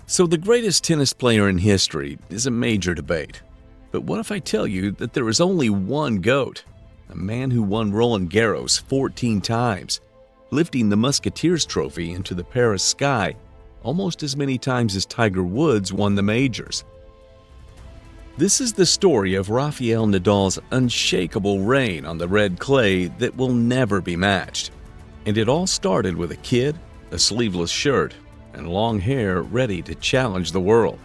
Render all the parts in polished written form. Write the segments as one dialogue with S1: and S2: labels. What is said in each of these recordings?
S1: So the greatest tennis player in history is a major debate. But what if I tell you that there is only one GOAT? A man who won Roland Garros 14 times, lifting the Musketeers trophy into the Paris sky almost as many times as Tiger Woods won the majors. This is the story of Rafael Nadal's unshakable reign on the red clay that will never be matched. And it all started with a kid, a sleeveless shirt, and long hair ready to challenge the world.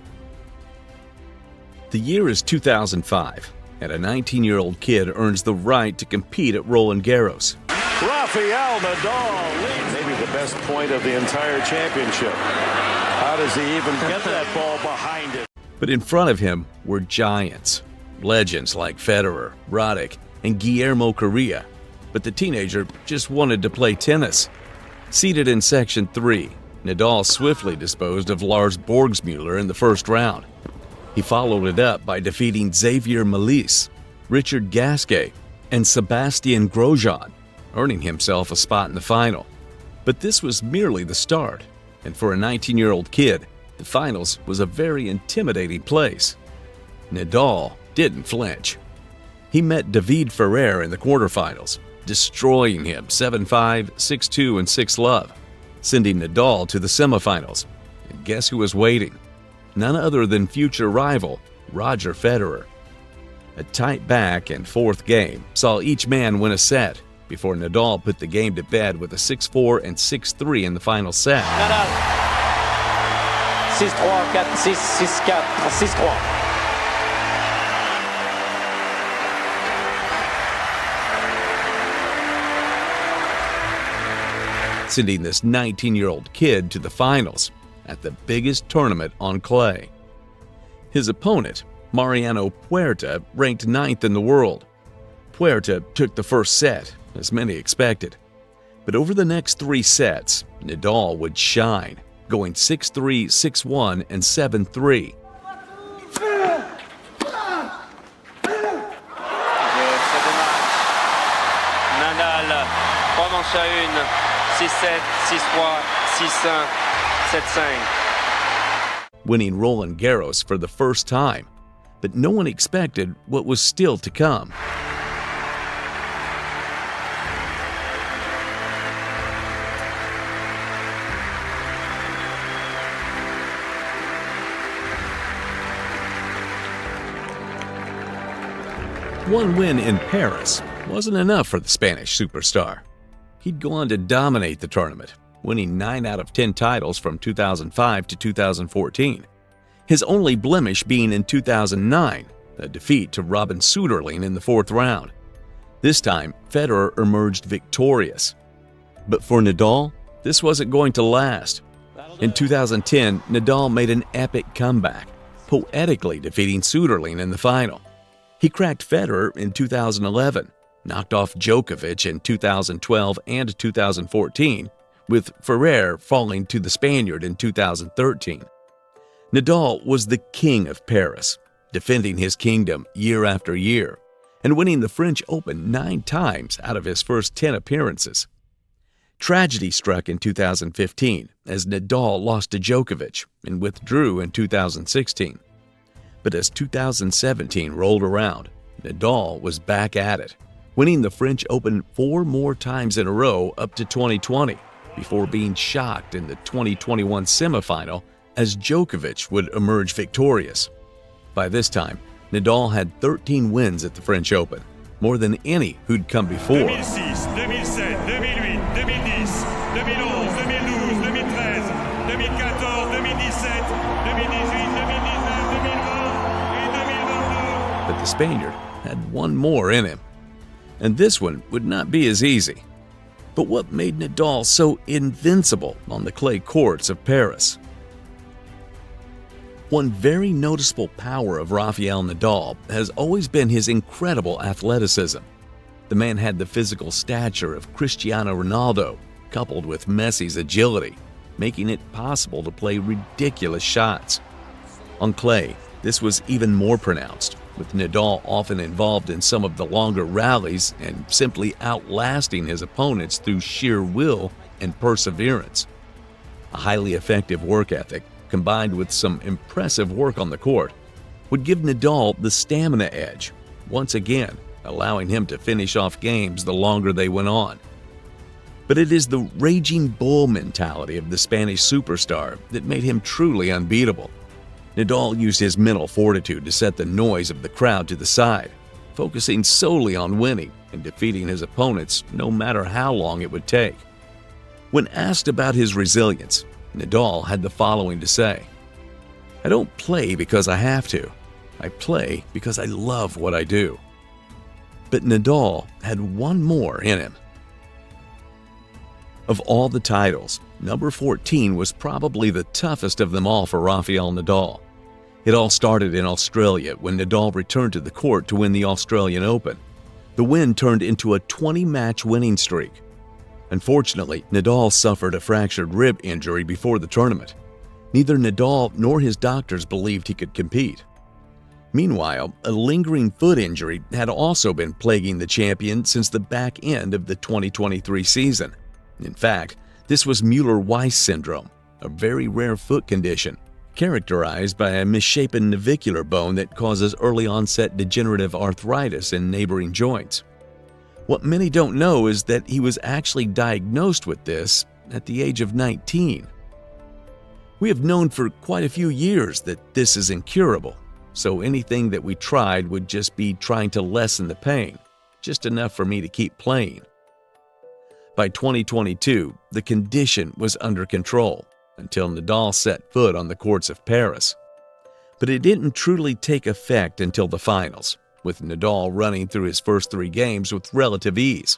S1: The year is 2005, and a 19-year-old kid earns the right to compete at Roland Garros.
S2: Rafael Nadal leads maybe the best point of the entire championship. How does he even get that ball behind it?
S1: But in front of him were giants, legends like Federer, Roddick, and Guillermo Correa. But the teenager just wanted to play tennis. Seated in Section 3, Nadal swiftly disposed of Lars Borgsmuller in the first round. He followed it up by defeating Xavier Malisse, Richard Gasquet, and Sebastian Grosjean, earning himself a spot in the final. But this was merely the start, and for a 19-year-old kid, the finals was a very intimidating place. Nadal didn't flinch. He met David Ferrer in the quarterfinals, destroying him 7-5, 6-2, and 6-love, sending Nadal to the semifinals. And guess who was waiting? None other than future rival Roger Federer. A tight back and fourth game saw each man win a set before Nadal put the game to bed with a 6-4 and 6-3 in the final set.
S3: Nadal 6-3, 4-6, 6-4, 6-3.
S1: Sending this 19-year-old kid to the finals at the biggest tournament on clay. His opponent, Mariano Puerta, ranked 9th in the world. Puerta took the first set, as many expected. But over the next 3 sets, Nadal would shine, going 6-3, 6-1, and 7-3.
S3: Nadal remonte à 1, 6-7, 6-3, 6-1, 7-5.
S1: Winning Roland Garros for the first time, but no one expected what was still to come. One win in Paris wasn't enough for the Spanish superstar. He'd go on to dominate the tournament, winning 9 out of 10 titles from 2005 to 2014. His only blemish being in 2009, a defeat to Robin Soederling in the 4th round. This time, Federer emerged victorious. But for Nadal, this wasn't going to last. In 2010, Nadal made an epic comeback, poetically defeating Soederling in the final. He cracked Federer in 2011, knocked off Djokovic in 2012 and 2014, with Ferrer falling to the Spaniard in 2013. Nadal was the king of Paris, defending his kingdom year after year, and winning the French Open 9 times out of his first 10 appearances. Tragedy struck in 2015 as Nadal lost to Djokovic and withdrew in 2016. But as 2017 rolled around, Nadal was back at it, winning the French Open 4 more times in a row up to 2020, before being shocked in the 2021 semifinal as Djokovic would emerge victorious. By this time, Nadal had 13 wins at the French Open, more than any who'd come before.
S4: 2006, 2007, 2008, 2010, 2011, 2012, 2013, 2014, 2017, 2018, 2019, 2020 et 2022.
S1: But the Spaniard had one more in him, and this one would not be as easy. But what made Nadal so invincible on the clay courts of Paris? One very noticeable power of Rafael Nadal has always been his incredible athleticism. The man had the physical stature of Cristiano Ronaldo, coupled with Messi's agility, making it possible to play ridiculous shots. On clay, this was even more pronounced, with Nadal often involved in some of the longer rallies and simply outlasting his opponents through sheer will and perseverance. A highly effective work ethic, combined with some impressive work on the court, would give Nadal the stamina edge, once again allowing him to finish off games the longer they went on. But it is the raging bull mentality of the Spanish superstar that made him truly unbeatable. Nadal used his mental fortitude to set the noise of the crowd to the side, focusing solely on winning and defeating his opponents no matter how long it would take. When asked about his resilience, Nadal had the following to say: "I don't play because I have to. I play because I love what I do." But Nadal had one more in him. Of all the titles, number 14 was probably the toughest of them all for Rafael Nadal. It all started in Australia when Nadal returned to the court to win the Australian Open. The win turned into a 20-match winning streak. Unfortunately, Nadal suffered a fractured rib injury before the tournament. Neither Nadal nor his doctors believed he could compete. Meanwhile, a lingering foot injury had also been plaguing the champion since the back end of the 2023 season. In fact, this was Mueller-Weiss syndrome, a very rare foot condition characterized by a misshapen navicular bone that causes early-onset degenerative arthritis in neighboring joints. What many don't know is that he was actually diagnosed with this at the age of 19. We have known for quite a few years that this is incurable, so anything that we tried would just be trying to lessen the pain, just enough for me to keep playing. By 2022, the condition was under control until Nadal set foot on the courts of Paris. But it didn't truly take effect until the finals, with Nadal running through his first 3 games with relative ease.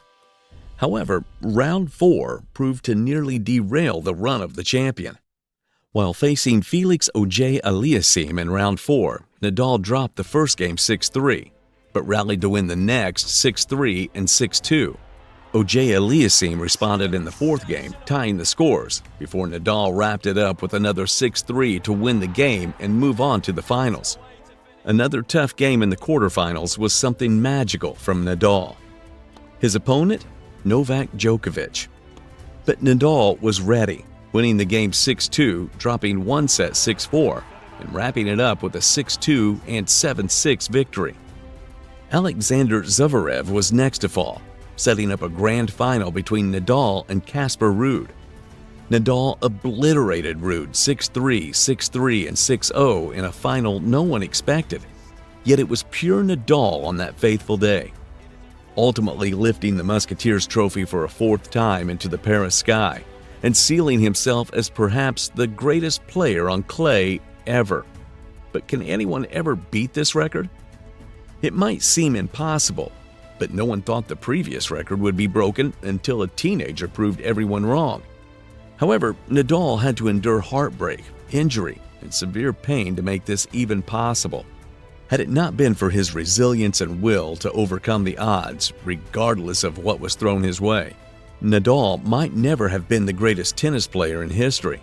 S1: However, round 4 proved to nearly derail the run of the champion. While facing Felix Auger-Aliassime in round 4, Nadal dropped the first game 6-3, but rallied to win the next 6-3 and 6-2. Auger-Aliassime responded in the 4th game, tying the scores, before Nadal wrapped it up with another 6-3 to win the game and move on to the finals. Another tough game in the quarterfinals was something magical from Nadal. His opponent? Novak Djokovic. But Nadal was ready, winning the game 6-2, dropping one set 6-4, and wrapping it up with a 6-2 and 7-6 victory. Alexander Zverev was next to fall, setting up a grand final between Nadal and Casper Ruud. Nadal obliterated Ruud 6-3, 6-3, and 6-0 in a final no one expected, yet it was pure Nadal on that faithful day, ultimately lifting the Musketeers trophy for a 4th time into the Paris sky and sealing himself as perhaps the greatest player on clay ever. But can anyone ever beat this record? It might seem impossible, but no one thought the previous record would be broken until a teenager proved everyone wrong. However, Nadal had to endure heartbreak, injury, and severe pain to make this even possible. Had it not been for his resilience and will to overcome the odds, regardless of what was thrown his way, Nadal might never have been the greatest tennis player in history.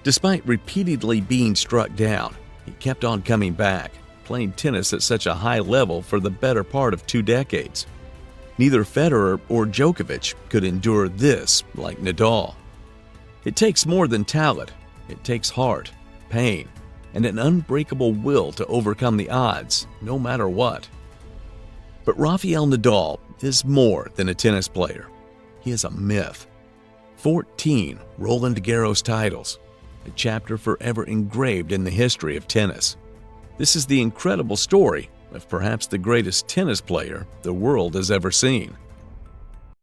S1: Despite repeatedly being struck down, he kept on coming back, playing tennis at such a high level for the better part of 2 decades. Neither Federer or Djokovic could endure this like Nadal. It takes more than talent. It takes heart, pain, and an unbreakable will to overcome the odds, no matter what. But Rafael Nadal is more than a tennis player. He is a myth. 14 Roland Garros titles, a chapter forever engraved in the history of tennis. This is the incredible story of perhaps the greatest tennis player the world has ever seen.